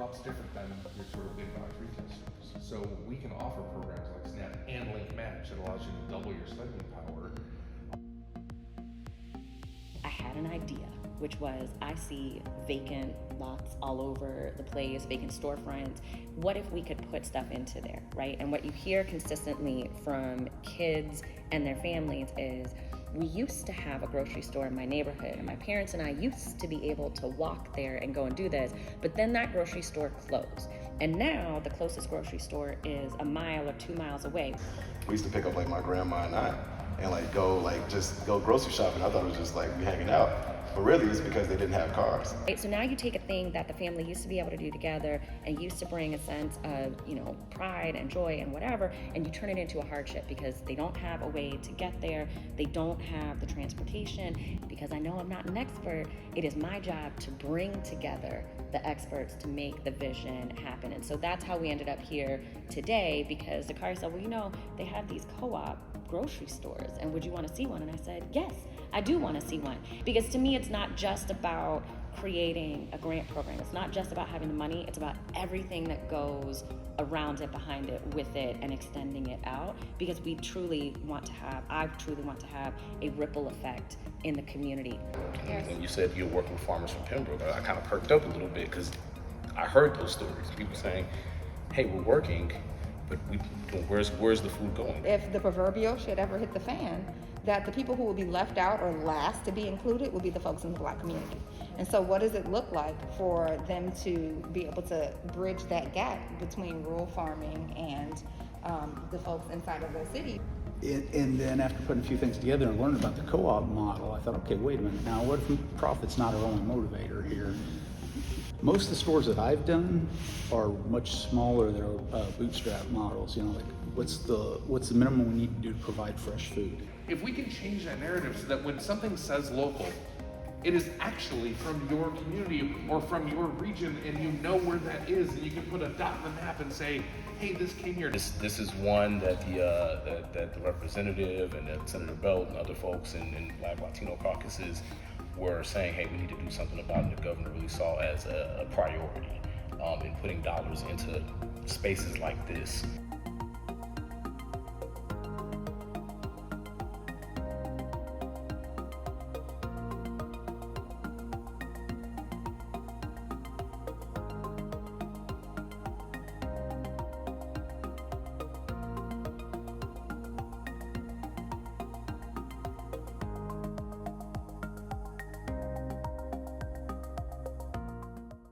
co-op's different than your sort of big box retail stores. So we can offer programs like SNAP and Link Match that allows you to double your spending power. I had an idea, which was I see vacant lots all over the place, vacant storefronts. What if we could put stuff into there, right? And what you hear consistently from kids and their families is, we used to have a grocery store in my neighborhood, and my parents and I used to be able to walk there and go and do this, but then that grocery store closed. And now the closest grocery store is a mile or 2 miles away. We used to pick up like my grandma and I and just go grocery shopping. I thought it was just like we hanging out. But really it's because they didn't have cars. Right, so now you take a thing that the family used to be able to do together and used to bring a sense of, pride and joy and whatever, and you turn it into a hardship because they don't have a way to get there, they don't have the transportation. Because I know I'm not an expert, it is my job to bring together the experts to make the vision happen. And so that's how we ended up here today, because the car said, well, they have these co-op grocery stores, and would you want to see one? And I said, yes, I do want to see one. Because to me, it's not just about creating a grant program. It's not just about having the money. It's about everything that goes around it, behind it, with it, and extending it out. Because I truly want to have a ripple effect in the community. Yes. When you said you're working with farmers from Pembroke, I kind of perked up a little bit because I heard those stories. People saying, hey, we're working, but where's the food going? If the proverbial should ever hit the fan, that the people who will be left out or last to be included will be the folks in the Black community. And so what does it look like for them to be able to bridge that gap between rural farming and the folks inside of the city? And then after putting a few things together and learning about the co-op model, I thought, okay, wait a minute, now what if profit's not our only motivator here? Most of the stores that I've done are much smaller. They're bootstrap models. What's the minimum we need to do to provide fresh food? If we can change that narrative so that when something says local, it is actually from your community or from your region, and you know where that is, and you can put a dot on the map and say, hey, this came here. This is one that the representative and that Senator Belt and other folks in Black Latino caucuses were saying, hey, we need to do something about it. And the governor really saw as a priority in putting dollars into spaces like this.